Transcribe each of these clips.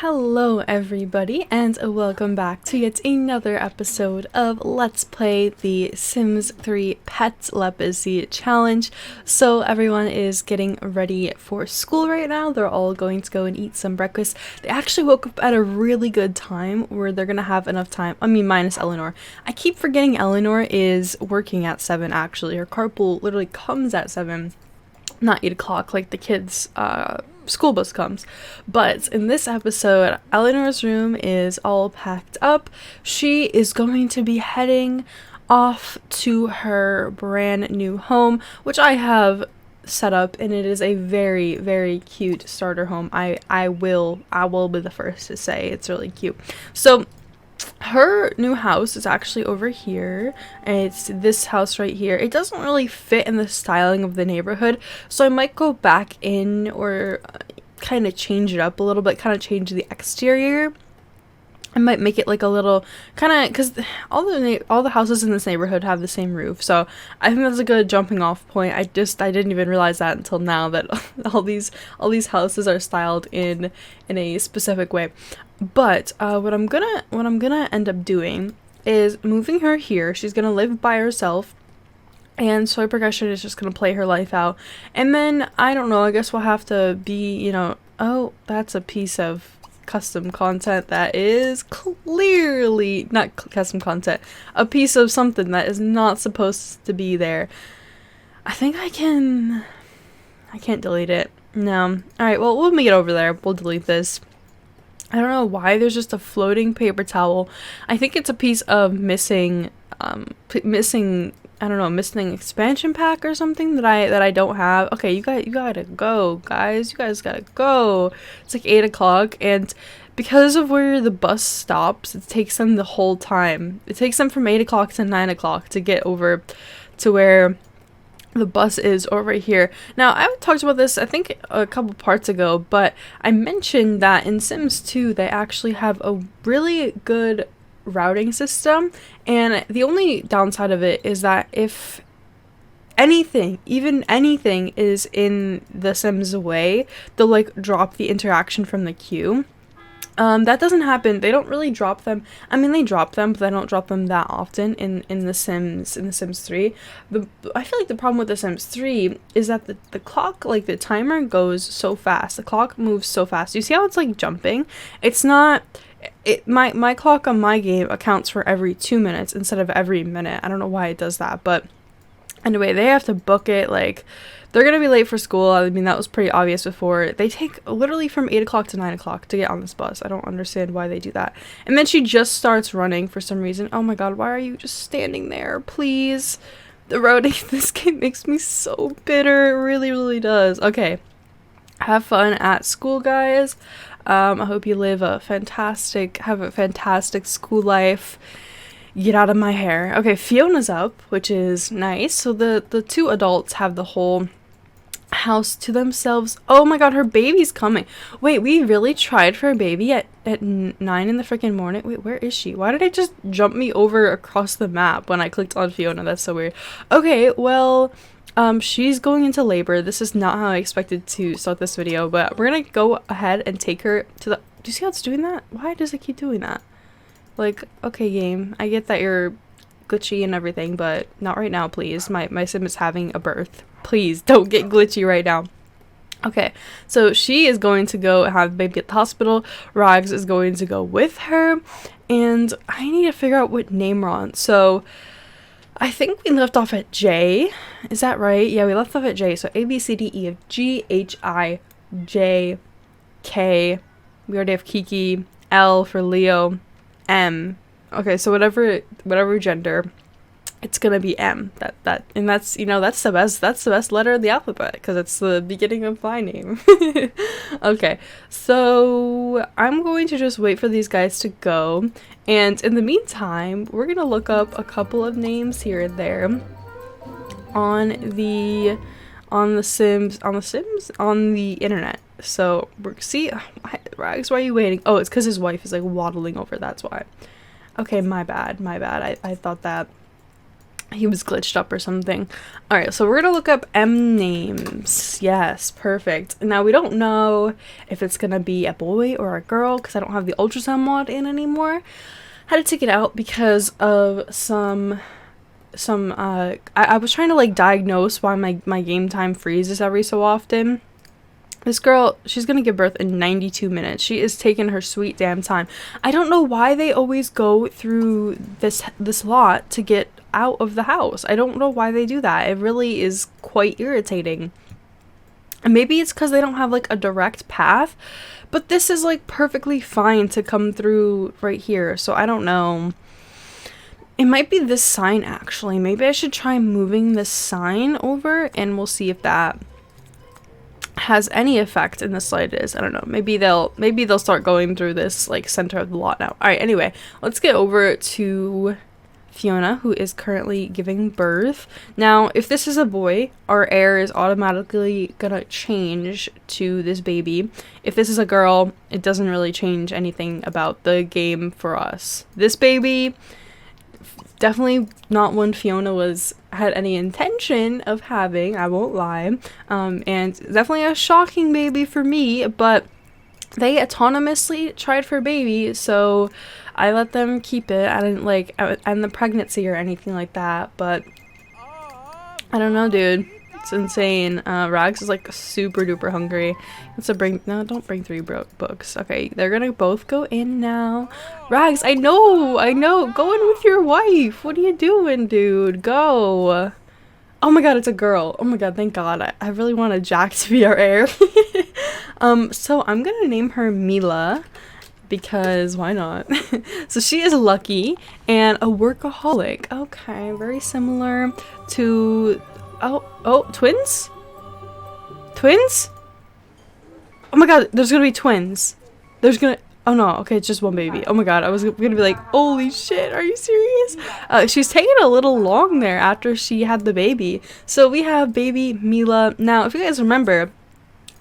Hello everybody and welcome back to yet another episode of Let's Play the Sims 3 Pet Lepacy Challenge. So everyone is getting ready for school right now. They're all going to go and eat some breakfast. They actually woke up at a really good time where they're gonna have enough time. I mean, minus Eleanor. I keep forgetting Eleanor is working at 7 actually. Her carpool literally comes at 7. Not 8 o'clock like the kids' school bus comes. But in this episode, Eleanor's room is all packed up. She is going to be heading off to her brand new home, which I have set up, and it is a very, very cute starter home. I will be the first to say it's really cute. So her new house is actually over here, and it's this house right here. It doesn't really fit in the styling of the neighborhood, so I might go back in or kind of change it up a little bit, kind of change the exterior. I might make it like a little kind of, because all the houses in this neighborhood have the same roof, so I think that's a good jumping off point. I didn't even realize that until now, that all these houses are styled in a specific way. But what I'm gonna end up doing is moving her here. She's gonna live by herself, and Soy Progression is just gonna play her life out. And then I don't know, I guess we'll have to be, you know, oh, that's a piece of custom content that is clearly not custom content, a piece of something that is not supposed to be there. I think I can't delete it. No. Alright, well, we'll make it over there. We'll delete this. I don't know why there's just a floating paper towel. I think it's a piece of missing missing expansion pack or something that I don't have. Okay, you gotta go, guys. You guys gotta go. It's like 8 o'clock, and because of where the bus stops, it takes them the whole time. It takes them from 8 o'clock to 9 o'clock to get over to where the bus is over here. Now, I talked about this, I think, a couple parts ago, but I mentioned that in Sims 2, they actually have a really good routing system, and the only downside of it is that if anything, even anything, is in the Sims' way, they'll like drop the interaction from the queue. That doesn't happen. They don't really drop them. I mean, they drop them, but they don't drop them that often in the Sims 3. I feel like the problem with the Sims 3 is that the clock, like the timer, goes so fast. The clock moves so fast. You see how it's like jumping? It's not. My clock on my game accounts for every 2 minutes instead of every minute. I don't know why it does that, but anyway, they have to book it. Like, they're gonna be late for school. I mean, that was pretty obvious before. They take literally from 8 o'clock to 9 o'clock to get on this bus. I don't understand why they do that. And then she just starts running for some reason. Oh my god, why are you just standing there? Please. The routing in this game makes me so bitter. It really, really does. Okay. Have fun at school, guys. I hope you have a fantastic school life. Get out of my hair. Okay, Fiona's up, which is nice. So the two adults have the whole house to themselves. Oh my god, her baby's coming. Wait, we really tried for a baby at 9 in the freaking morning? Wait, where is she? Why did it just jump me over across the map when I clicked on Fiona? That's so weird. Okay, well, she's going into labor. This is not how I expected to start this video, but we're gonna go ahead and take her to the... Do you see how it's doing that? Why does it keep doing that? Like, okay, game, I get that you're glitchy and everything, but not right now, please. My sim is having a birth. Please, don't get glitchy right now. Okay, so she is going to go have the baby at the hospital. Rags is going to go with her, and I need to figure out what name we're on. So I think we left off at J. Is that right? Yeah, we left off at J. So A, B, C, D, E, F, G, H, I, J, K. We already have Kiki. L for Leo. M. Okay, so whatever gender, it's gonna be M. And that's, you know, that's the best letter of the alphabet, because it's the beginning of my name. Okay, so I'm going to just wait for these guys to go, and in the meantime, we're gonna look up a couple of names here and there on the internet. So Rags, why are you waiting? Oh, it's because his wife is like waddling over, that's why. Okay, my bad. I thought that He was glitched up or something. Alright, so we're gonna look up M names. Yes, perfect. Now we don't know if it's gonna be a boy or a girl because I don't have the ultrasound mod in anymore. Had to take it out because of I was trying to like diagnose why my game time freezes every so often. This girl, she's gonna give birth in 92 minutes. She is taking her sweet damn time. I don't know why they always go through this lot to get out of the house. I don't know why they do that. It really is quite irritating. And maybe it's because they don't have like a direct path, but this is like perfectly fine to come through right here. So I don't know. It might be this sign actually. Maybe I should try moving this sign over and we'll see if that has any effect in the slightest. I don't know. Maybe they'll start going through this like center of the lot now. All right, anyway, let's get over to Fiona, who is currently giving birth. Now, if this is a boy, our air is automatically gonna change to this baby. If this is a girl, it doesn't really change anything about the game for us. This baby, definitely not one Fiona had any intention of having, I won't lie. And definitely a shocking baby for me, but they autonomously tried for a baby, so I let them keep it. I didn't like end the pregnancy or anything like that, but I don't know, dude. It's insane. Rags is like super duper hungry. Don't bring 3 books. Okay, they're gonna both go in now. Rags, I know. Go in with your wife. What are you doing, dude? Go. Oh my god, it's a girl. Oh my god, thank god. I really wanted Jack to be our heir. So I'm gonna name her Mila because why not? So she is lucky and a workaholic. Okay, very similar to twins? Twins? Oh my god, there's gonna be twins. Oh no, okay, it's just one baby. Oh my god, I was gonna be like, holy shit, are you serious? She's taking a little long there after she had the baby. So we have baby Mila. Now, if you guys remember,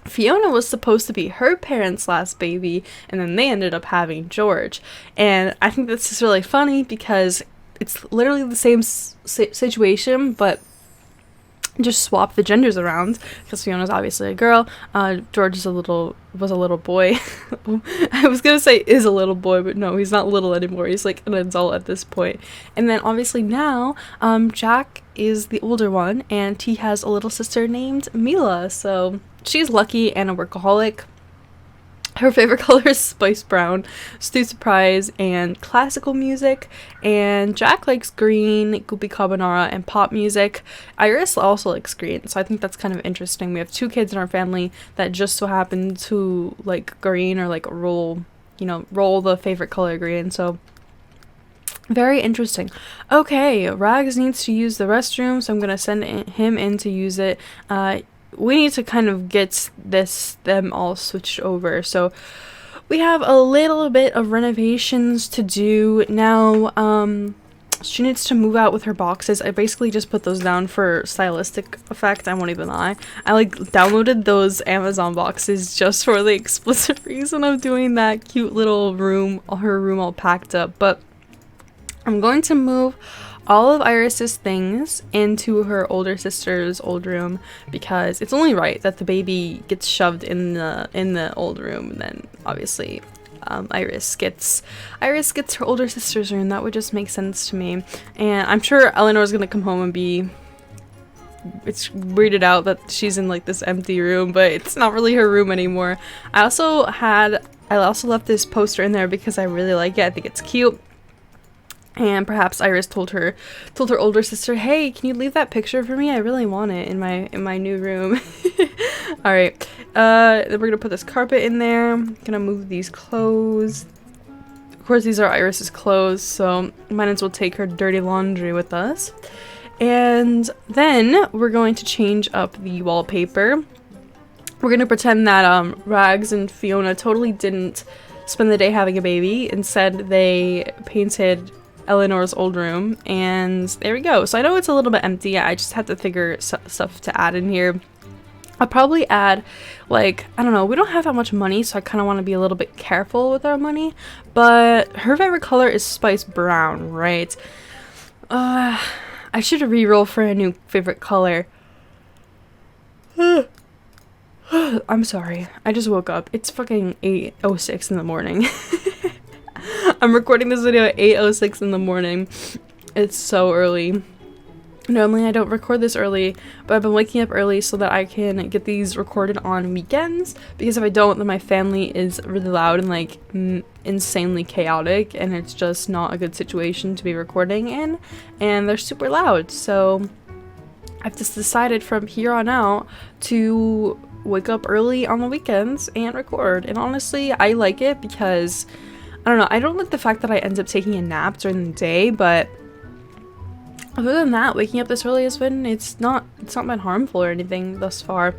Fiona was supposed to be her parents' last baby, and then they ended up having George. And I think this is really funny because it's literally the same situation, but just swap the genders around because Fiona's obviously a girl. George was a little boy. I was gonna say is a little boy, but no, he's not little anymore. He's like an adult at this point. And then obviously now, Jack is the older one, and he has a little sister named Mila. So she's lucky and a workaholic. Her favorite color is spice brown, stew surprise, and classical music. And Jack likes green, goopy carbonara, and pop music. Iris also likes green, so I think that's kind of interesting. We have 2 kids in our family that just so happen to like green or like roll the favorite color green. So very interesting. Okay, Rags needs to use the restroom, so I'm gonna send him in to use it. We need to kind of get them all switched over. So we have a little bit of renovations to do now. She needs to move out with her boxes. I basically just put those down for stylistic effect. I won't even lie. I like downloaded those Amazon boxes just for the explicit reason of doing that cute little room, her room all packed up. But I'm going to move all of Iris's things into her older sister's old room because it's only right that the baby gets shoved in the old room, and then obviously Iris gets her older sister's room. That would just make sense to me. And I'm sure Eleanor's gonna come home and be weirded out that she's in like this empty room, but it's not really her room anymore. I also left this poster in there because I really like it. I think it's cute. And perhaps Iris told her older sister, "Hey, can you leave that picture for me? I really want it in my new room." All right. Then we're gonna put this carpet in there. Gonna move these clothes. Of course, these are Iris's clothes, so might as well take her dirty laundry with us. And then we're going to change up the wallpaper. We're gonna pretend that Rags and Fiona totally didn't spend the day having a baby. Instead, they painted Eleanor's old room, and there we go. So I know it's a little bit empty. I just had to figure stuff to add in here. I'll probably add, like, I don't know, we don't have that much money, so I kind of want to be a little bit careful with our money, but her favorite color is spice brown, right? I should re-roll for a new favorite color. I'm sorry. I just woke up. It's fucking 8:06 in the morning. I'm recording this video at 8:06 in the morning. It's so early. Normally I don't record this early, but I've been waking up early so that I can get these recorded on weekends, because if I don't, then my family is really loud and like insanely chaotic, and it's just not a good situation to be recording in, and they're super loud. So I've just decided from here on out to wake up early on the weekends and record. And honestly, I like it because, I don't know, I don't like the fact that I end up taking a nap during the day, but other than that, waking up this early has been, it's not been harmful or anything thus far.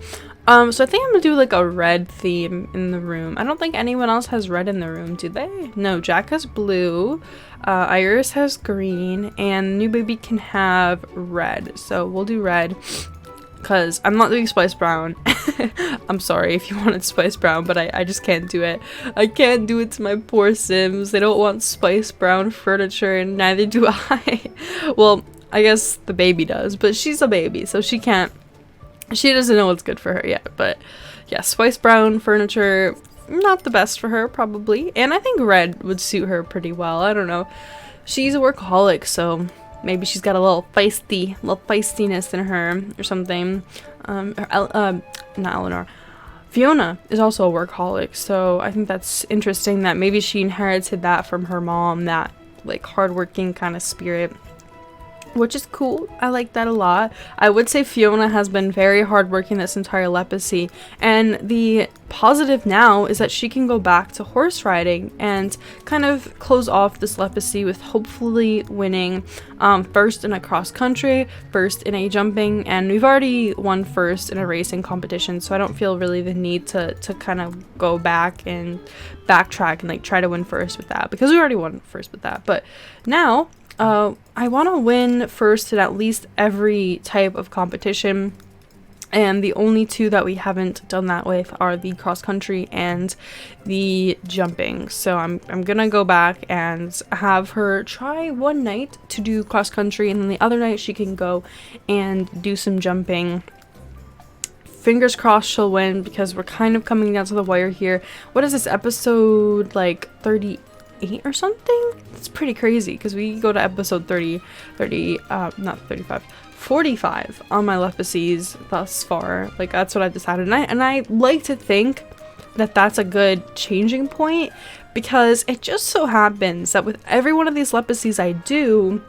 So I think I'm gonna do like a red theme in the room. I don't think anyone else has red in the room, do they? No, Jack has blue, Iris has green, and new baby can have red. So we'll do red, because I'm not doing spice brown. I'm sorry if you wanted spice brown, but I just can't do it. I can't do it to my poor Sims. They don't want spice brown furniture, and neither do I. Well, I guess the baby does, but she's a baby, so she doesn't know what's good for her yet. But yeah, spice brown furniture, not the best for her probably. And I think red would suit her pretty well. I don't know. She's a workaholic, so maybe she's got a little feistiness in her or something. Not Eleanor. Fiona is also a workaholic, so I think that's interesting that maybe she inherited that from her mom, that like hardworking kind of spirit, which is cool. I like that a lot. I would say Fiona has been very hardworking this entire Lepacy, and the positive now is that she can go back to horse riding and kind of close off this Lepacy with hopefully winning first in a cross country, first in a jumping, and we've already won first in a racing competition, so I don't feel really the need to kind of go back and backtrack and like try to win first with that, because we already won first with that. But now I want to win first in at least every type of competition, and the only two that we haven't done that with are the cross country and the jumping. So I'm gonna go back and have her try one night to do cross country, and then the other night she can go and do some jumping. Fingers crossed she'll win, because we're kind of coming down to the wire here. What is this, episode like 38 or something? It's pretty crazy, because we go to episode not 35, 45 on my Lepacies thus far. Like, that's what I've decided, and I like to think that that's a good changing point, because it just so happens that with every one of these Lepacies I do,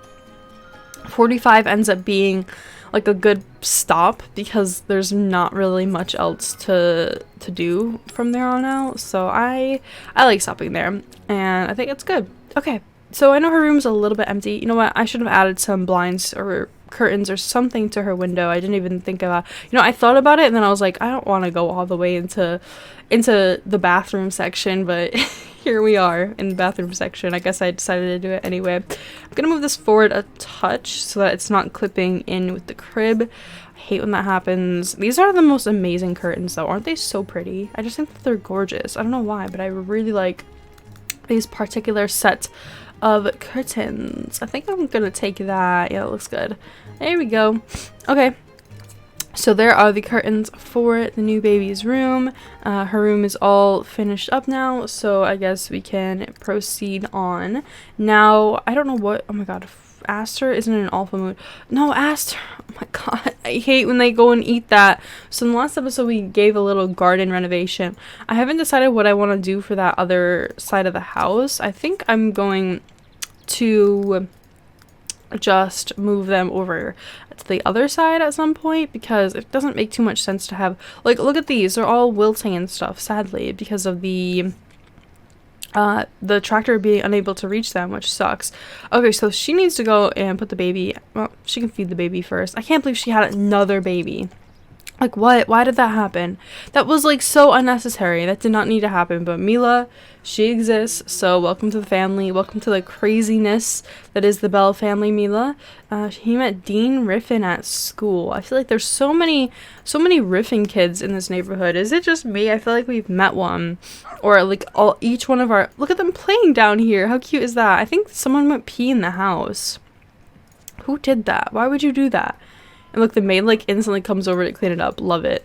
45 ends up being like a good stop, because there's not really much else to do from there on out. So I like stopping there, and I think it's good. Okay, so I know her room's a little bit empty. You know what? I should have added some blinds or curtains or something to her window. I didn't even think about, I thought about it, and then I was like, I don't want to go all the way into the bathroom section, but here we are in the bathroom section. I guess I decided to do it anyway. I'm gonna move this forward a touch so that it's not clipping in with the crib. I hate when that happens. These are the most amazing curtains though. Aren't they so pretty? I just think that they're gorgeous. I don't know why, but I really like these particular set of curtains. I think I'm gonna take that. Yeah, it looks good. There we go. Okay, so there are the curtains for the new baby's room. Her room is all finished up now, so I guess we can proceed on. Now, I don't know what, oh my god, Astor isn't in an alpha mood. No, Astor, oh my god, I hate when they go and eat that. So in the last episode we gave a little garden renovation. I haven't decided what I want to do for that other side of the house. I think I'm going to just move them over to the other side at some point, because it doesn't make too much sense to have, like, look at these, they're all wilting and stuff, sadly, because of the tractor being unable to reach them, which sucks. Okay, so she needs to go and put the baby, well, she can feed the baby first. I can't believe she had another baby. Like, what? Why did that happen? That was, like, so unnecessary. That did not need to happen. But Mila, she exists. So, welcome to the family. Welcome to the craziness that is the Belle family, Mila. He met Dean Riffin at school. I feel like there's so many Riffin kids in this neighborhood. Is it just me? I feel like we've met one. Or, like, each one of our... Look at them playing down here. How cute is that? I think someone went pee in the house. Who did that? Why would you do that? And look, the maid like instantly comes over to clean it up. Love it.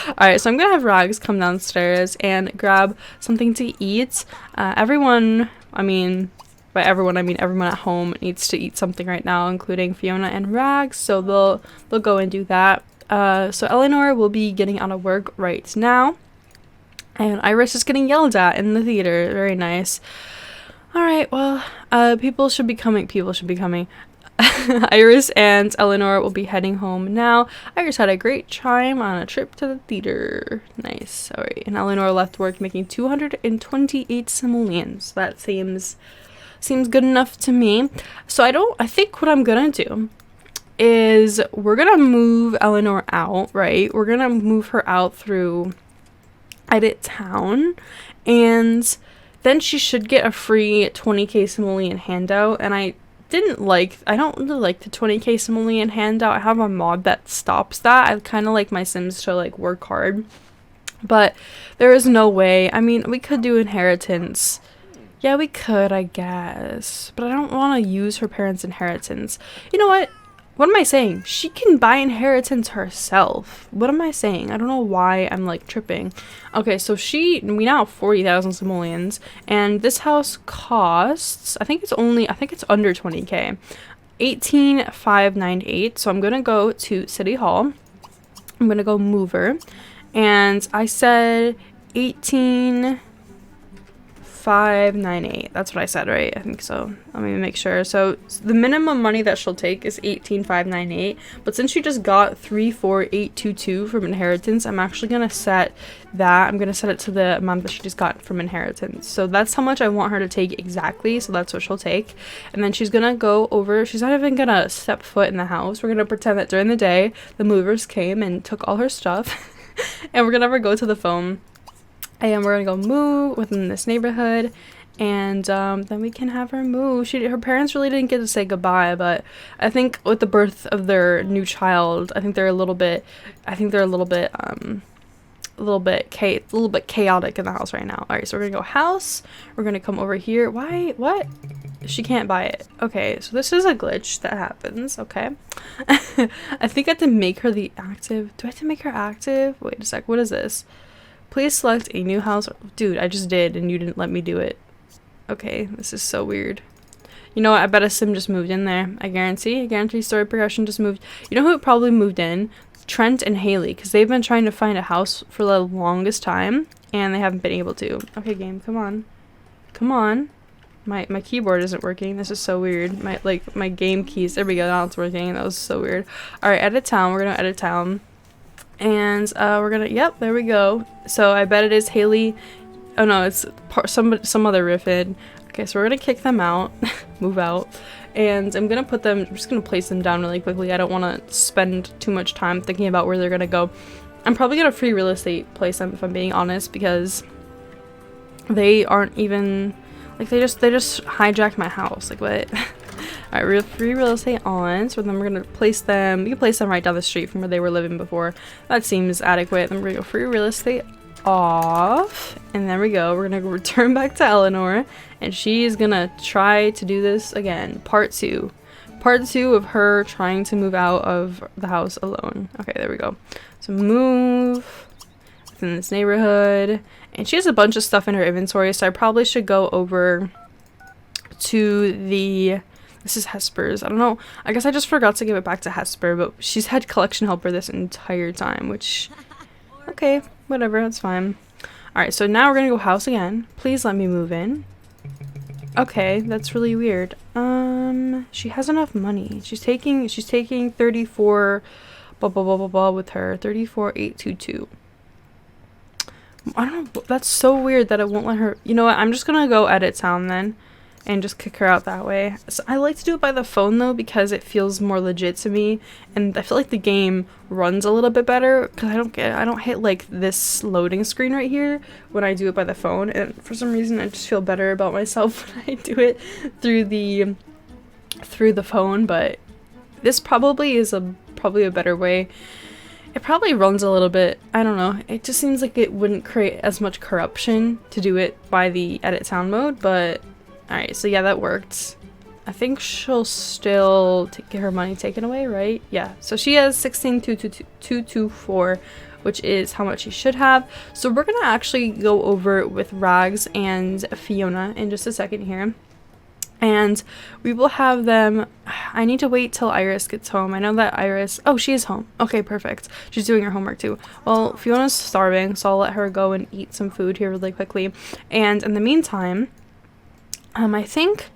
Alright, so I'm gonna have Rags come downstairs and grab something to eat. Everyone, I mean, by everyone I mean everyone at home needs to eat something right now, including Fiona and Rags, so they'll go and do that. So Eleanor will be getting out of work right now. And Iris is getting yelled at in the theater. Very nice. Alright, well, people should be coming. Iris and Eleanor will be heading home now. Iris had a great time on a trip to the theater. Nice. Alright, and Eleanor left work making 228 simoleons. That seems good enough to me. So I think what I'm gonna do is we're gonna move Eleanor out, right? We're gonna move her out through Edit Town, and then she should get a free 20k simoleon handout. And I don't really like the 20k simoleon handout. I have a mod that stops that. I kind of like my Sims to like work hard, but there is no way. I mean, we could do inheritance. Yeah, we could, I guess, but I don't want to use her parents' inheritance. You know what? What am I saying? She can buy inheritance herself. What am I saying? I don't know why I'm like tripping. Okay, so we now have 40,000 simoleons, and this house costs, I think it's under 20k. 18,598. So I'm gonna go to City Hall. I'm gonna go mover, and I said 18,598. That's what I said, right? I think so. Let me make sure. So the minimum money that she'll take is 18,598, but since she just got 34822 from inheritance, I'm actually gonna set that. I'm gonna set it to the amount that she just got from inheritance. So that's how much I want her to take exactly. So that's what she'll take, and then she's gonna go over. She's not even gonna step foot in the house. We're gonna pretend that during the day the movers came and took all her stuff, and we're gonna have her go to the phone. And we're gonna go move within this neighborhood, and then we can have her move. Her parents really didn't get to say goodbye, but I think with the birth of their new child, I think they're a little bit chaotic in the house right now. All right, so we're gonna go house. We're gonna come over here. Why? What? She can't buy it. Okay, so this is a glitch that happens. Okay. I think I have to make her the active. Do I have to make her active? Wait a sec. What is this? Please select a new house. Dude, I just did and you didn't let me do it. Okay, this is so weird. You know what? I bet a sim just moved in there. I guarantee story progression just moved. You know who probably moved in? Trent and Haley, because they've been trying to find a house for the longest time and they haven't been able to. Okay, game, come on. Come on. My keyboard isn't working. This is so weird. My game keys. There we go. Now it's working. That was so weird. All right, edit town. We're going to edit town. And we're gonna, yep, there we go. So I bet it is Haley. Oh no, it's some other Riffin. Okay, so we're gonna kick them out, move out, and I'm just gonna place them down really quickly. I don't want to spend too much time thinking about where they're gonna go. I'm probably gonna free real estate place them if I'm being honest, because they aren't even like they just hijacked my house. Like what? Alright, free real estate on, so then we're gonna place them. You can place them right down the street from where they were living before. That seems adequate. Then we're gonna go free real estate off, and there we go. We're gonna return back to Eleanor, and she's gonna try to do this again. Part two of her trying to move out of the house alone. Okay, there we go. So move within this neighborhood, and she has a bunch of stuff in her inventory, so I probably should go over to the. This is Hesper's. I don't know. I guess I just forgot to give it back to Hesper, but she's had collection helper this entire time, which, okay, whatever, that's fine. Alright, so now we're gonna go house again. Please let me move in. Okay, that's really weird. She has enough money. She's taking 34 blah blah blah blah blah with her. 34,822. I don't know, that's so weird that it won't let her. You know what, I'm just gonna go edit town then and just kick her out that way. So I like to do it by the phone though, because it feels more legit to me, and I feel like the game runs a little bit better because I don't hit like this loading screen right here when I do it by the phone, and for some reason I just feel better about myself when I do it through the phone. But this probably is probably a better way. It probably runs a little bit, I don't know, it just seems like it wouldn't create as much corruption to do it by the edit sound mode, but alright, so yeah, that worked. I think she'll still get her money taken away, right? Yeah. So she has 16,224, which is how much she should have. So we're gonna actually go over with Rags and Fiona in just a second here. And we will have them. I need to wait till Iris gets home. I know that Iris, oh, she is home. Okay, perfect. She's doing her homework too. Well, Fiona's starving, so I'll let her go and eat some food here really quickly. And in the meantime, I think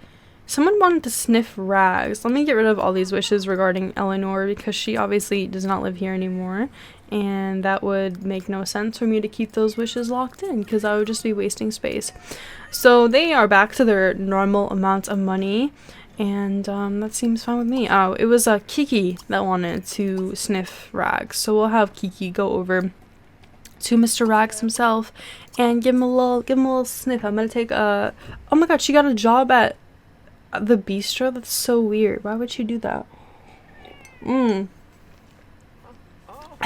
someone wanted to sniff Rags. Let me get rid of all these wishes regarding Eleanor, because she obviously does not live here anymore. And that would make no sense for me to keep those wishes locked in, because I would just be wasting space. So they are back to their normal amount of money, and that seems fine with me. Oh, it was Kiki that wanted to sniff Rags, so we'll have Kiki go over to Mr. Rags himself and give him a little sniff. I'm gonna take oh my god, she got a job at the bistro. That's so weird. Why would she do that?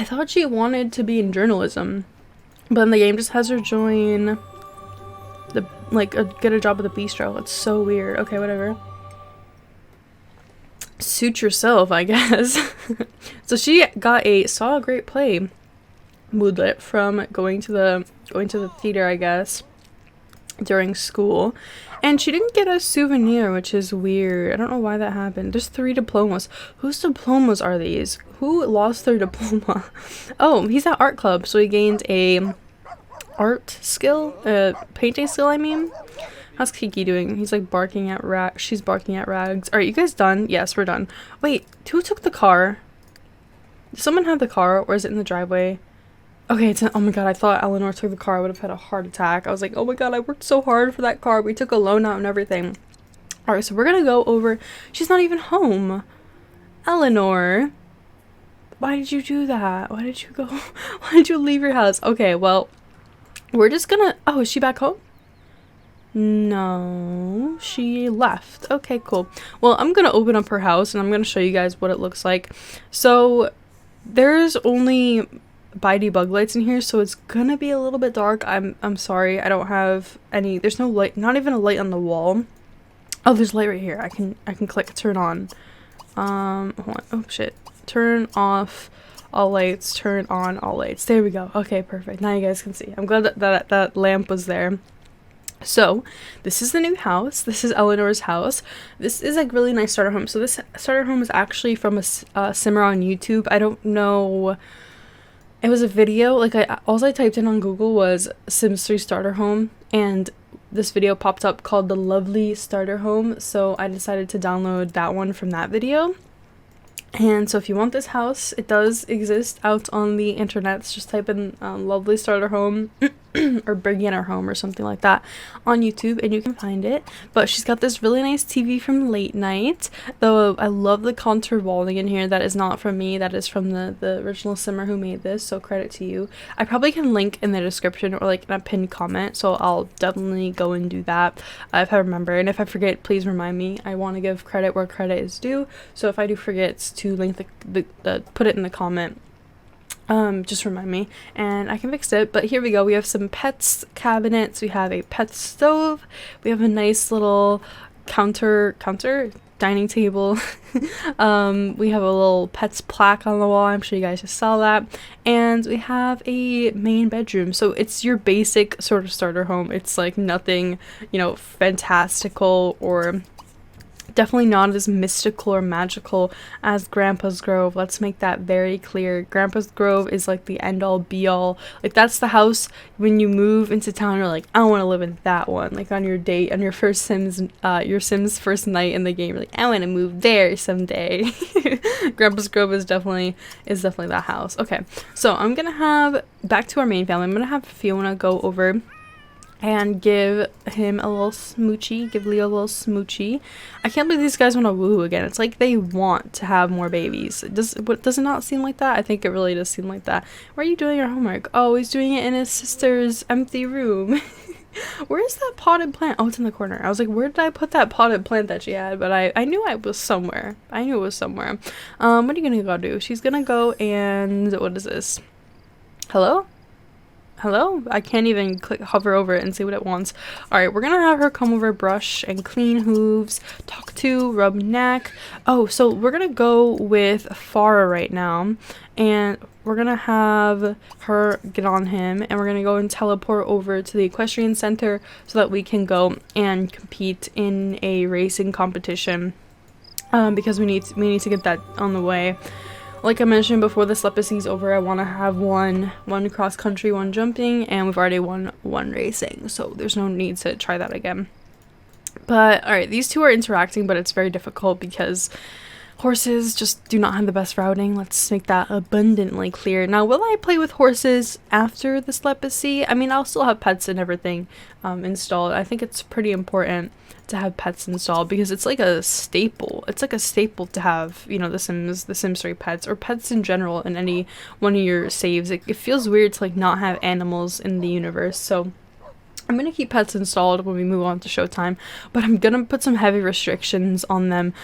I thought she wanted to be in journalism, but then the game just has her join the get a job at the bistro. That's so weird. Okay, whatever. Suit yourself, I guess. So she saw a great play, Moodlet, from going to the theater, I guess, during school. And she didn't get a souvenir, which is weird. I don't know why that happened. There's 3 diplomas. Whose diplomas are these? Who lost their diploma? Oh, he's at art club, so he gained a art skill, painting skill, I mean. How's Kiki doing? He's like barking at Rags. She's barking at Rags. Alright, you guys done? Yes, we're done. Wait, who took the car? Did someone have the car, or is it in the driveway? Okay, oh my god, I thought Eleanor took the car. I would have had a heart attack. I was like, oh my god, I worked so hard for that car. We took a loan out and everything. Alright, so we're gonna go over. She's not even home. Eleanor, why did you do that? Why did you go? Why did you leave your house? Okay, well, we're just gonna. Oh, is she back home? No, she left. Okay, cool. Well, I'm gonna open up her house and I'm gonna show you guys what it looks like. So there's only bitey bug lights in here, so it's gonna be a little bit dark. I'm sorry, I don't have any. There's no light, not even a light on the wall. Oh, there's light right here. I can click turn on. Hold on. Oh shit. Turn off all lights, turn on all lights. There we go. Okay, perfect. Now you guys can see. I'm glad that lamp was there. So this is the new house. This is Eleanor's house. This is like really nice starter home. So this starter home is actually from a simmer on YouTube. I don't know. It was a video, like all I typed in on Google was Sims 3 starter home, and this video popped up called The Lovely Starter Home, so I decided to download that one from that video. And so if you want this house, it does exist out on the internet. Just type in Lovely Starter Home or Beginner Home or something like that on YouTube and you can find it. But she's got this really nice TV from Late Night, though I love the contour walling in here. That is not from me, that is from the original simmer who made this, so credit to you. I probably can link in the description or like in a pinned comment, so I'll definitely go and do that if I remember. And if I forget, please remind me. I want to give credit where credit is due, so if I do forget to link the put it in the comment, just remind me and I can fix it. But here we go. We have some pets cabinets, we have a pet stove, we have a nice little counter dining table. We have a little pets plaque on the wall. I'm sure you guys just saw that. And we have a main bedroom. So it's your basic sort of starter home. It's like nothing, you know, fantastical or definitely not as mystical or magical as Grandpa's Grove. Let's make that very clear. Grandpa's Grove is like the end all be all. Like that's the house when you move into town, you're like, I want to live in that one. Like on your date, on your first Sims first night in the game, you're like, I want to move there someday. Grandpa's Grove is definitely that house. Okay, so I'm gonna have back to our main family. I'm gonna have Fiona go over and give him a little smoochie, give Leo a little smoochie. I can't believe these guys want to woo again. It's like they want to have more babies. Does it not seem like that? I think it really does seem like that. Where are you doing your homework? Oh, he's doing it in his sister's empty room. Where is that potted plant? Oh, it's in the corner. I was like, where did I put that potted plant that she had? But I knew it was somewhere. What are you gonna go do? She's gonna go and, what is this? Hello? Hello? I can't even hover over it and see what it wants. Alright, we're gonna have her come over, brush and clean hooves, talk to, rub neck. Oh, so we're gonna go with Farah right now, and we're gonna have her get on him, and we're gonna go and teleport over to the equestrian center so that we can go and compete in a racing competition, because we need to get that on the way. Like I mentioned before this Lepacy's over, I want to have one cross country, one jumping, and we've already won one racing, so there's no need to try that again. But alright, these two are interacting, but it's very difficult because horses just do not have the best routing. Let's make that abundantly clear. Now, will I play with horses after this Lepacy? I mean, I'll still have pets and everything installed. I think it's pretty important to have pets installed because it's like a staple. It's like a staple to have, you know, the Sims 3 pets, or pets in general in any one of your saves. It feels weird to like not have animals in the universe, so I'm gonna keep pets installed when we move on to showtime, but I'm gonna put some heavy restrictions on them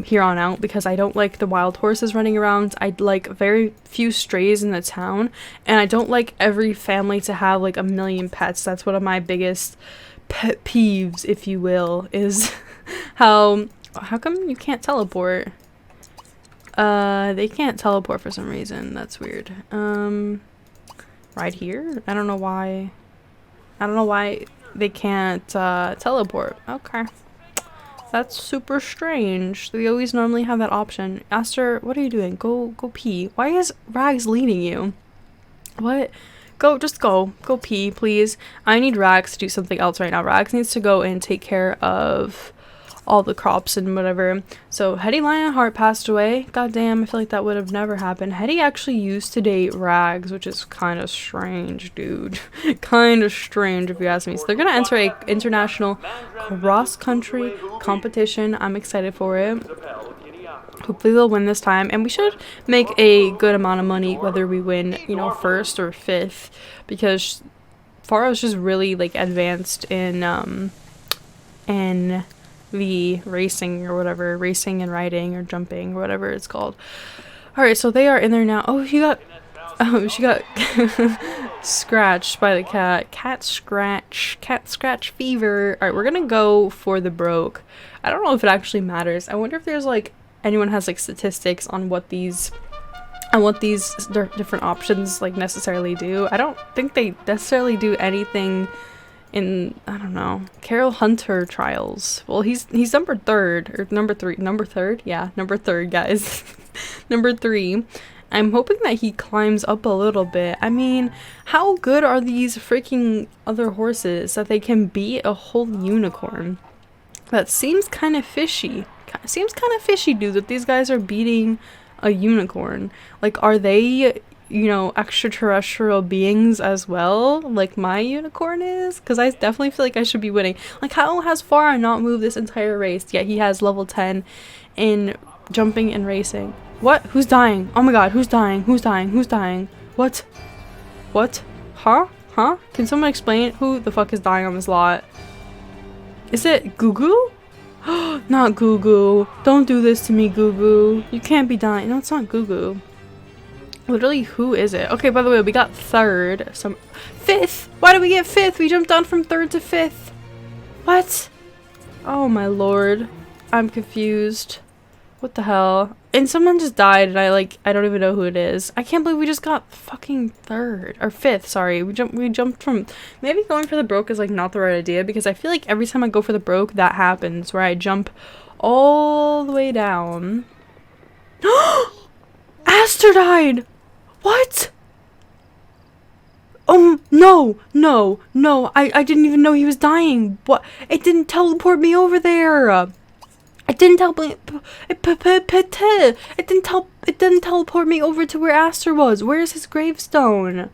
here on out because I don't like the wild horses running around. I like very few strays in the town, and I don't like every family to have like a million pets. That's one of my biggest pet peeves, if you will, is how come you can't teleport? They can't teleport for some reason. That's weird. Right here? I don't know why they can't teleport. Okay. That's super strange. They always normally have that option. Astor, what are you doing? Go pee. Why is Rags leading you? What? Just go pee, please. I need Rags to do something else right now. Rags needs to go and take care of all the crops and whatever. So Hetty Lionheart passed away. God damn, I feel like that would have never happened. Hetty actually used to date Rags, which is kind of strange, dude. Kind of strange if you ask me. So they're gonna enter a international cross-country competition. I'm excited for it. Hopefully they'll win this time, and we should make a good amount of money whether we win, you know, 1st or 5th, because Farah's just really like advanced in the racing or whatever, racing and riding or jumping or whatever it's called. Alright, so they are in there now. Oh, she got scratched by the cat. Cat scratch fever. Alright, we're gonna go for the broke. I don't know if it actually matters. I wonder if there's like anyone has like statistics on what these different options like necessarily do. I don't think they necessarily do anything in, I don't know, Carol Hunter trials. Well, he's number 3rd or number 3rd. Yeah, number 3rd, guys. Number 3. I'm hoping that he climbs up a little bit. I mean, how good are these freaking other horses that they can beat a whole unicorn? That seems kind of fishy. Seems kind of fishy, dude, that these guys are beating a unicorn. Like, are they, you know, extraterrestrial beings as well, like my unicorn is? Because I definitely feel like I should be winning. Like, how has Farah not moved this entire race, yet he has level 10 in jumping and racing? What? Who's dying? Oh my god, who's dying? Who's dying? Who's dying? What? What? Huh? Can someone explain who the fuck is dying on this lot? Is it Gugu? Not Gugu. Don't do this to me, Gugu. You can't be dying. No, it's not Gugu. Literally, who is it? Okay, by the way, we got 3rd. 5th! Why did we get 5th? We jumped down from 3rd to 5th. What? Oh my lord. I'm confused. What the hell? And someone just died, and I don't even know who it is. I can't believe we just got fucking 3rd. Or 5th, sorry. We jumped from... Maybe going for the broke is, like, not the right idea, because I feel like every time I go for the broke, that happens, where I jump all the way down. Astor died! What? No. I didn't even know he was dying. What? It didn't teleport me over there. It didn't teleport me over to where Astor was. Where's his gravestone?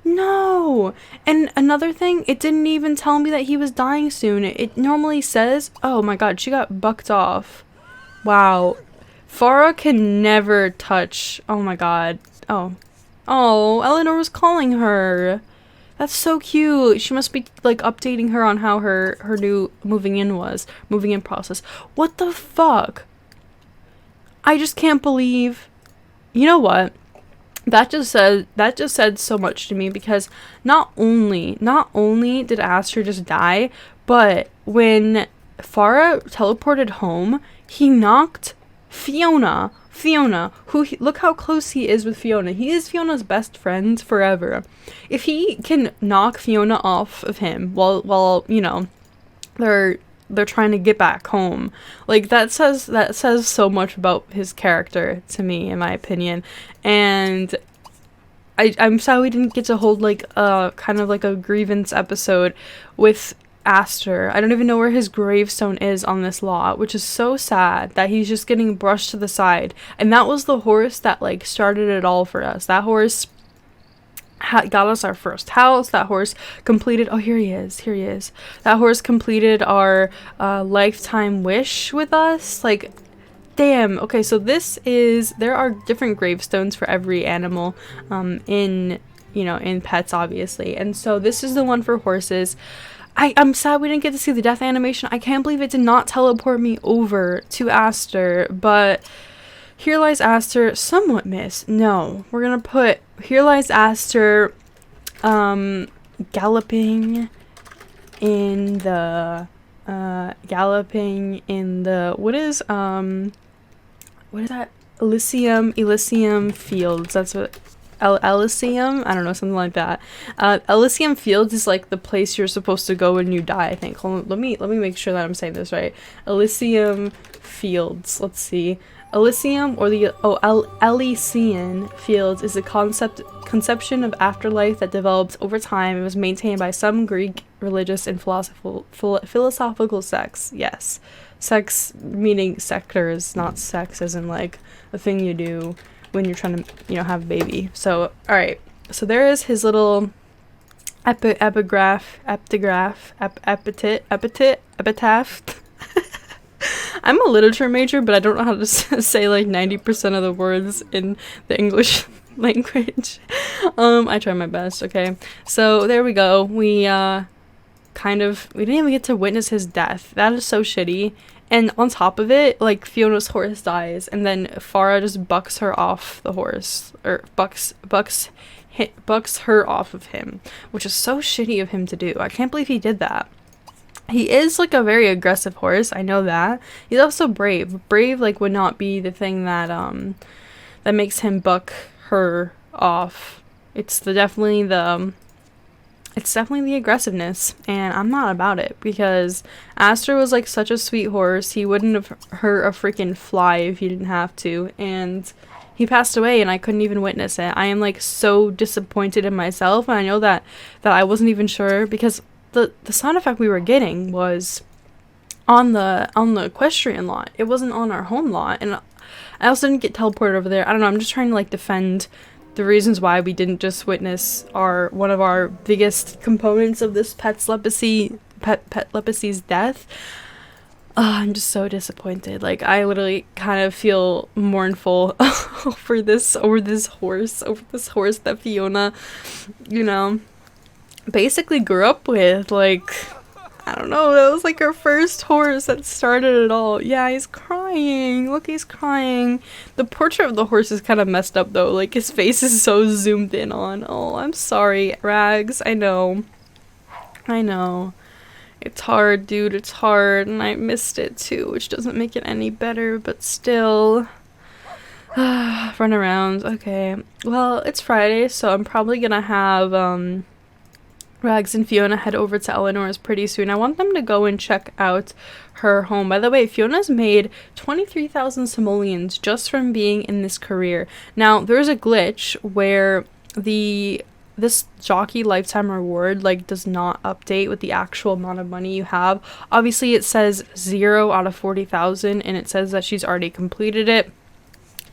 No. And another thing, it didn't even tell me that he was dying soon. It normally says, oh my god, she got bucked off. Wow. Farah can never touch. Oh my god. Oh, Eleanor was calling her. That's so cute. She must be like updating her on how her new moving in process. What the fuck? I just can't believe. You know what? that just said so much to me, because not only did Astor just die, but when Farah teleported home, he knocked Fiona, look how close he is with Fiona. He is Fiona's best friend forever. If he can knock Fiona off of him while they're trying to get back home, like that says so much about his character to me, in my opinion. And I'm sad we didn't get to hold like a kind of like a grievance episode with Astor. I don't even know where his gravestone is on this lot, which is so sad that he's just getting brushed to the side. And that was the horse that like started it all for us. That horse got us our first house. That horse completed, oh, here he is, that horse completed our lifetime wish with us. Like, damn. Okay, so there are different gravestones for every animal in pets, obviously, and so this is the one for horses. I'm sad we didn't get to see the death animation. I can't believe it did not teleport me over to Astor, but here lies Astor, somewhat missed. No, we're gonna put here lies Astor galloping in the what is that? Elysium Fields. That's what Elysium? I don't know, something like that. Elysium Fields is like the place you're supposed to go when you die, I think. Hold on, let me make sure that I'm saying this right. Elysium Fields. Let's see. Elysium, or Elysian Fields, is a conception of afterlife that develops over time. It was maintained by some Greek religious and philosophical sects. Yes. Sex meaning sectors, not sex as in like a thing you do when you're trying to, have a baby. So, alright. So there is his little epitaph. I'm a literature major, but I don't know how to say like 90% of the words in the English language. I try my best, okay? So there we go. We didn't even get to witness his death. That is so shitty. And on top of it, like, Fiona's horse dies, and then Farah just bucks her off the horse, or bucks her off of him, which is so shitty of him to do. I can't believe he did that. He is like a very aggressive horse, I know that. He's also brave. Brave like would not be the thing that that makes him buck her off. It's definitely the aggressiveness, and I'm not about it, because Astor was like such a sweet horse. He wouldn't have hurt a freaking fly if he didn't have to, and he passed away and I couldn't even witness it. I am like so disappointed in myself, and I know that I wasn't even sure, because the sound effect we were getting was on the equestrian lot. It wasn't on our home lot, and I also didn't get teleported over there. I don't know, I'm just trying to like defend the reasons why we didn't just witness one of our biggest components of this pet Lepacy's death. I'm just so disappointed. Like, I literally kind of feel mournful over this horse that Fiona, basically grew up with. Like, I don't know, that was like her first horse that started it all. Yeah, he's crying. Look, he's crying. The portrait of the horse is kind of messed up though. Like, his face is so zoomed in on. Oh, I'm sorry, Rags. I know. It's hard, dude. It's hard, and I missed it too, which doesn't make it any better, but still. Run around. Okay. Well, it's Friday, so I'm probably gonna have Rags and Fiona head over to Eleanor's pretty soon. I want them to go and check out her home. By the way, Fiona's made 23,000 simoleons just from being in this career. Now, there's a glitch where this jockey lifetime reward like does not update with the actual amount of money you have. Obviously, it says 0 out of 40,000, and it says that she's already completed it.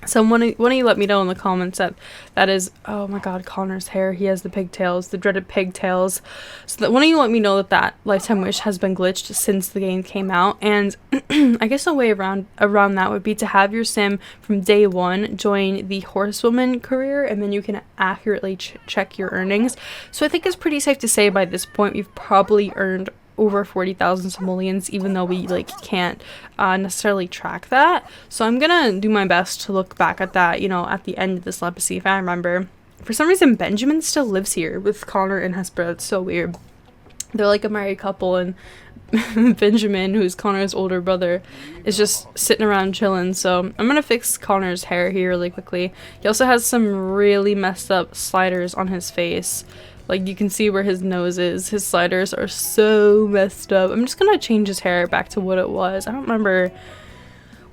So one of you let me know in the comments that is, oh my god, Connor's hair, he has the pigtails, the dreaded pigtails. So that one of you let me know that lifetime wish has been glitched since the game came out. And I guess a way around that would be to have your sim from day one join the horsewoman career, and then you can accurately check your earnings. So I think it's pretty safe to say by this point we've probably earned over 40,000 simoleons, even though we like can't necessarily track that. So I'm gonna do my best to look back at that, you know, at the end of this Lepacy, if I remember. For some reason, Benjamin still lives here with Connor and Hesper. It's so weird. They're like a married couple, and Benjamin, who's Connor's older brother, is just sitting around chilling. So I'm gonna fix Connor's hair here really quickly. He also has some really messed up sliders on his face. Like, you can see where his nose is. His sliders are so messed up. I'm just gonna change his hair back to what it was. I don't remember.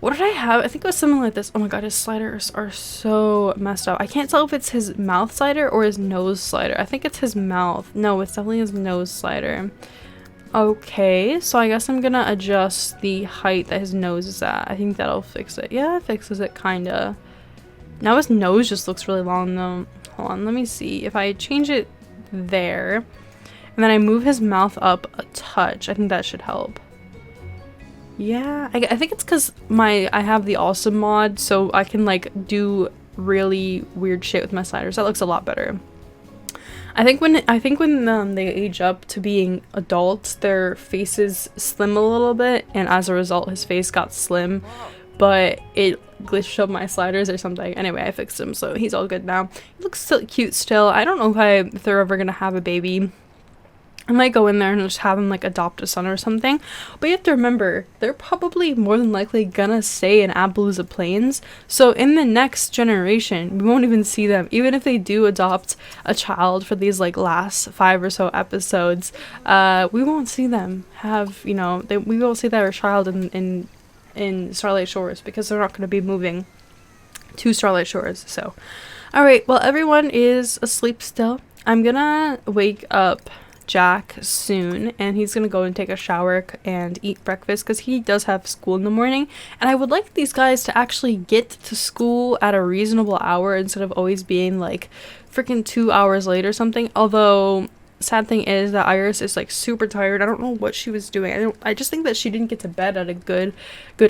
What did I have? I think it was something like this. Oh my god, his sliders are so messed up. I can't tell if it's his mouth slider or his nose slider. I think it's his mouth. No, it's definitely his nose slider. Okay, so I guess I'm gonna adjust the height that his nose is at. I think that'll fix it. Yeah, it fixes it, kinda. Now his nose just looks really long though. Hold on, let me see. If I change it there, and then I move his mouth up a touch, I think that should help. Yeah, I think it's because I have the awesome mod, so I can like do really weird shit with my sliders. That looks a lot better. I think when they age up to being adults, their faces slim a little bit, and as a result, his face got slim, but it glitched up my sliders or something. Anyway, I fixed him, so he's all good now. He looks still cute still. I don't know if they're ever gonna have a baby. I might go in there and just have him like adopt a son or something. But you have to remember, they're probably more than likely gonna stay in Appaloosa Plains. So in the next generation, we won't even see them. Even if they do adopt a child for these like last 5 or so episodes, we won't see them have, you know, we won't see their child in Starlight Shores, because they're not going to be moving to Starlight Shores. So, alright, well, everyone is asleep still. I'm gonna wake up Jack soon, and he's gonna go and take a shower and eat breakfast, because he does have school in the morning, and I would like these guys to actually get to school at a reasonable hour instead of always being like freaking 2 hours late or something. Although, sad thing is that Iris is like super tired. I don't know what she was doing. I just think that she didn't get to bed at a good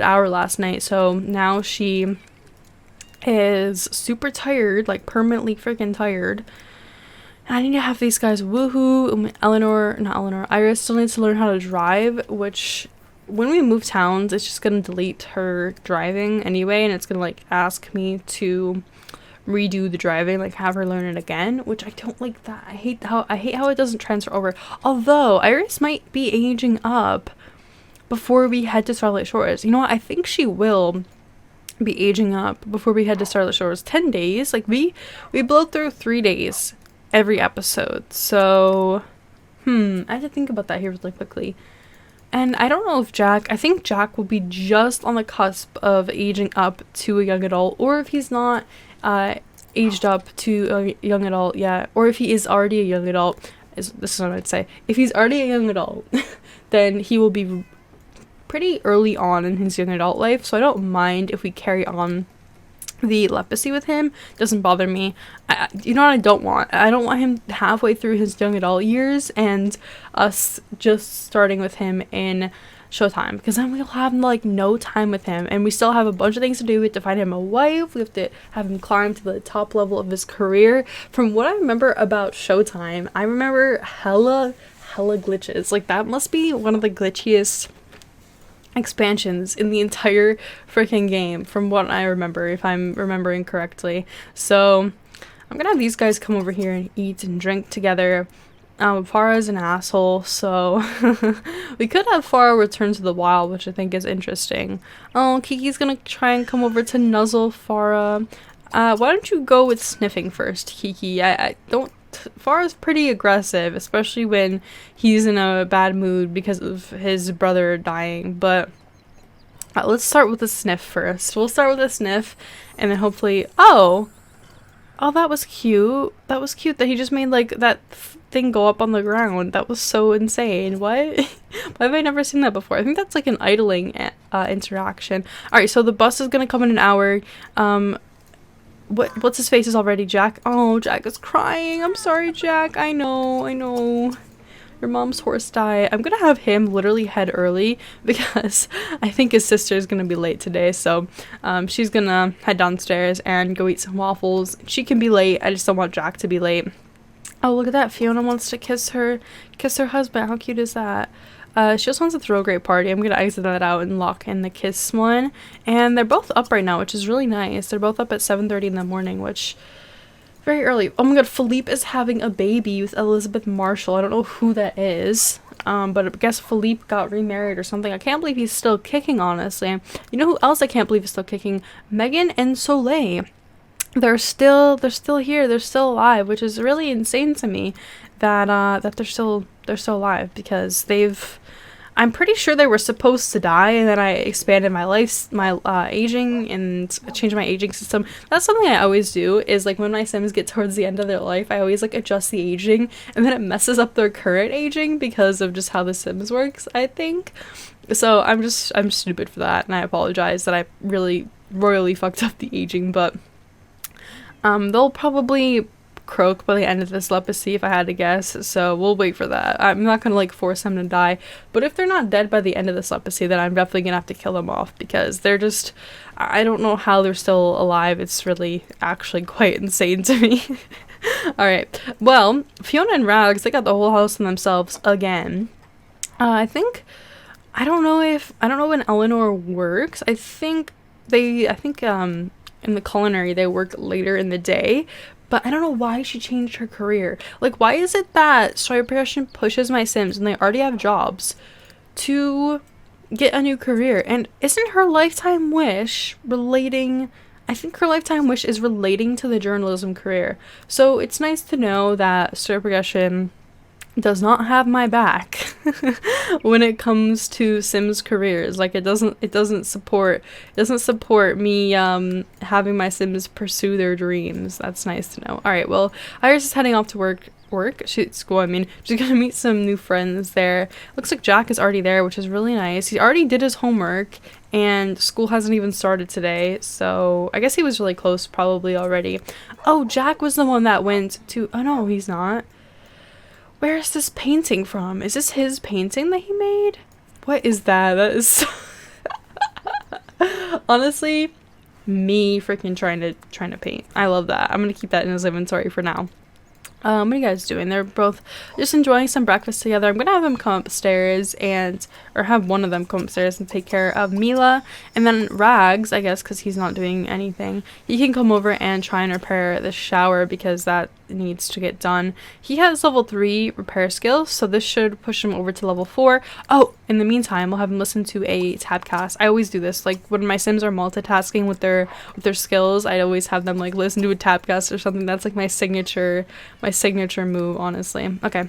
hour last night, so now she is super tired, like permanently freaking tired. I need to have these guys woohoo. Iris still needs to learn how to drive, which when we move towns, it's just gonna delete her driving anyway, and it's gonna like ask me to redo the driving, like have her learn it again, which I don't like that. I hate how it doesn't transfer over. Although Iris might be aging up before we head to Starlight Shores. You know what? I think she will be aging up before we head to Starlight Shores. 10 days, like we blow through 3 days every episode, so I have to think about that here really quickly. And I don't know if I think Jack will be just on the cusp of aging up to a young adult, or if he's not aged up to a young adult yet, or if he is already a young adult. This is what I'd say. If he's already a young adult, then he will be pretty early on in his young adult life, so I don't mind if we carry on the Lepacy with him. Doesn't bother me. You know what I don't want? I don't want him halfway through his young adult years and us just starting with him in Showtime, because then we'll have like no time with him, and we still have a bunch of things to do. We have to find him a wife, we have to have him climb to the top level of his career. From what I remember about Showtime, I remember hella glitches. Like, that must be one of the glitchiest expansions in the entire freaking game, from what I remember, if I'm remembering correctly. So I'm gonna have these guys come over here and eat and drink together. Farah's an asshole, so we could have Farah return to the wild, which I think is interesting. Oh, Kiki's gonna try and come over to nuzzle Farah. Why don't you go with sniffing first, Kiki? I don't. Farah's pretty aggressive, especially when he's in a bad mood because of his brother dying, but let's start with a sniff first. We'll start with a sniff, and then hopefully— Oh, that was cute. That was cute that he just made like that thing go up on the ground. That was so insane. What? Why have I never seen that before? I think that's like an idling interaction. Alright, so the bus is gonna come in an hour. What's his face is already Jack. Oh, Jack is crying. I'm sorry, Jack. I know. Your mom's horse died. I'm gonna have him literally head early because I think his sister is gonna be late today. So she's gonna head downstairs and go eat some waffles. She can be late. I just don't want Jack to be late. Oh, look at that. Fiona wants to kiss her husband. How cute is that? She just wants to throw a great party. I'm gonna exit that out and lock in the kiss one. And they're both up right now, which is really nice. They're both up at 7:30 in the morning, which very early. Oh my god, Philippe is having a baby with Elizabeth Marshall. I don't know who that is. But I guess Philippe got remarried or something. I can't believe he's still kicking, honestly. You know who else I can't believe is still kicking? Megan and Soleil. They're still here. They're still alive, which is really insane to me that that they're still alive, because I'm pretty sure they were supposed to die, and then I expanded my aging and changed my aging system. That's something I always do, is like when my Sims get towards the end of their life, I always like adjust the aging, and then it messes up their current aging because of just how the Sims works, I think. So I'm stupid for that, and I apologize that I really royally fucked up the aging, but they'll probably croak by the end of this Lepacy if I had to guess, so we'll wait for that. I'm not gonna like force them to die, but if they're not dead by the end of this Lepacy, then I'm definitely gonna have to kill them off, because they're just, I don't know how they're still alive. It's really actually quite insane to me. Alright, well, Fiona and Rags, they got the whole house to themselves again. I don't know when Eleanor works. I think in the culinary they work later in the day, but I don't know why she changed her career. Like, why is it that story progression pushes my Sims, and they already have jobs, to get a new career? And isn't her lifetime wish relating, I think her lifetime wish is relating to the journalism career. So it's nice to know that story progression does not have my back when it comes to Sims careers. Like, it doesn't support me having my Sims pursue their dreams. That's nice to know. All right, well, Iris is heading off to work school. I mean, she's gonna meet some new friends there. Looks like Jack is already there, which is really nice. He already did his homework, and school hasn't even started today, so I guess he was really close probably already. Oh, Jack was the one that went to, oh no, he's not. Where is this painting from? Is this his painting that he made? What is that? That is so honestly, me freaking trying to paint. I love that. I'm gonna keep that in his inventory for now. What are you guys doing? They're both just enjoying some breakfast together. I'm gonna have them come upstairs or have one of them come upstairs and take care of Mila, and then Rags, I guess, because he's not doing anything, he can come over and try and repair the shower, because that needs to get done. He has level 3 repair skills, so this should push him over to level 4. Oh, in the meantime, we'll have him listen to a tabcast. I always do this, like when my Sims are multitasking with their skills, I always have them like listen to a tabcast or something. That's like my signature move, honestly. Okay.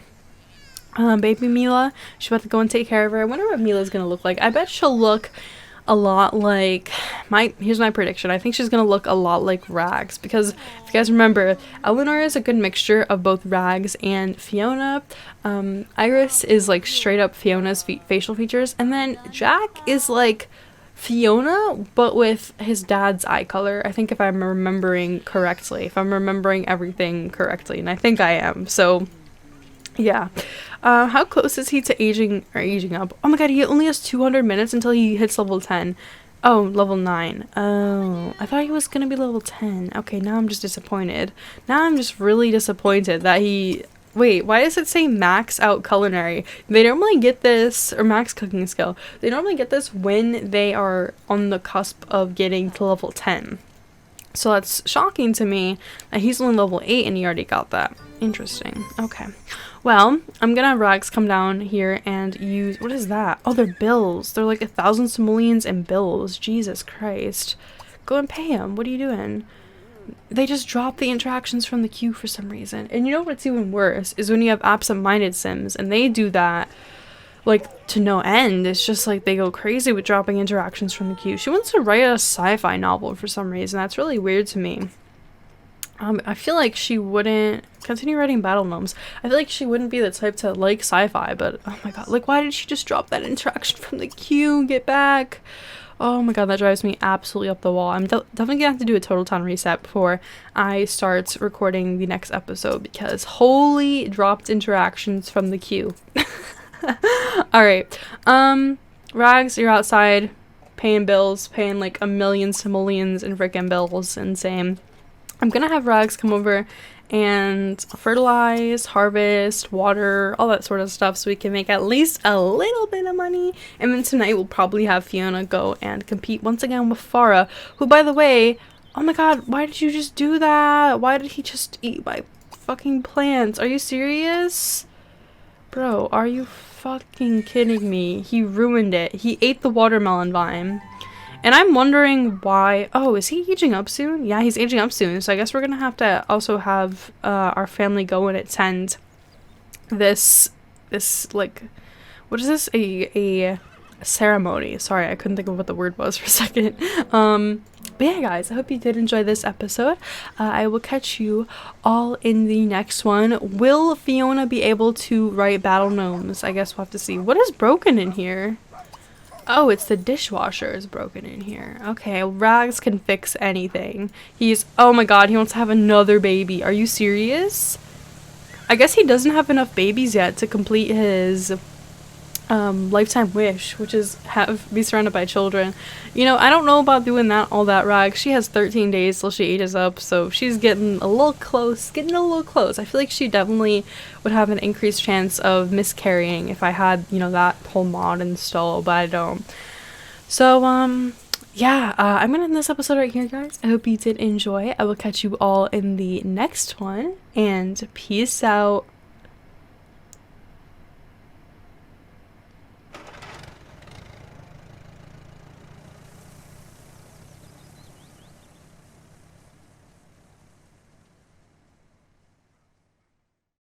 Baby Mila, she's about to go and take care of her. I wonder what Mila's gonna look like. I bet she'll look a lot like here's my prediction. I think she's gonna look a lot like Rags, because if you guys remember, Eleanor is a good mixture of both Rags and Fiona. Iris is like straight up Fiona's facial features, and then Jack is like Fiona but with his dad's eye color, I think, if I'm remembering correctly, if I'm remembering everything correctly, and I think I am. So yeah. How close is he to aging up? Oh my god, he only has 200 minutes until he hits level 10. Oh, level 9. Oh, I thought he was gonna be level 10. Okay, now I'm just disappointed. Now I'm just really disappointed that he... Wait, why does it say max out culinary? They normally get this, or max cooking skill. They normally get this when they are on the cusp of getting to level 10. So that's shocking to me that he's only level 8 and he already got that. Interesting. Okay. Well, I'm gonna have Rags come down here and use... What is that? Oh, they're bills. They're like 1,000 simoleons and bills. Jesus Christ. Go and pay him. What are you doing? They just drop the interactions from the queue for some reason. And you know what's even worse is when you have absent-minded Sims and they do that like to no end. It's just like they go crazy with dropping interactions from the queue. She wants to write a sci-fi novel for some reason. That's really weird to me. I feel like she wouldn't continue writing battle gnomes. I feel like she wouldn't be the type to like sci-fi, but oh my god, like why did she just drop that interaction from the queue? Get back. Oh my god, that drives me absolutely up the wall. I'm definitely gonna have to do a total town reset before I start recording the next episode, because holy dropped interactions from the queue. Alright, Rags, you're outside paying bills, paying like 1,000,000 simoleons and freaking bills. Insane. I'm gonna have Rags come over and fertilize, harvest, water, all that sort of stuff, so we can make at least a little bit of money. And then tonight we'll probably have Fiona go and compete once again with Farah, who, by the way, oh my god, why did you just do that? Why did he just eat my fucking plants? Are you serious? Bro, are you fucking kidding me? He ruined it. He ate the watermelon vine. And I'm wondering why. Oh, is he aging up soon? Yeah, he's aging up soon. So I guess we're gonna have to also have our family go and attend this like, what is this? A ceremony. Sorry, I couldn't think of what the word was for a second. But yeah, guys, I hope you did enjoy this episode. I will catch you all in the next one. Will Fiona be able to write battle gnomes? I guess we'll have to see. What is broken in here? Oh, it's the dishwasher is broken in here. Okay, Rags can fix anything. Oh my god, he wants to have another baby. Are you serious? I guess he doesn't have enough babies yet to complete his lifetime wish, which is be surrounded by children. You know, I don't know about doing that, all that. Rags, she has 13 days till she ages up, so she's getting a little close. I feel like she definitely would have an increased chance of miscarrying if I had, you know, that whole mod installed, but I don't. So, yeah, I'm gonna end this episode right here, guys. I hope you did enjoy. I will catch you all in the next one, and peace out.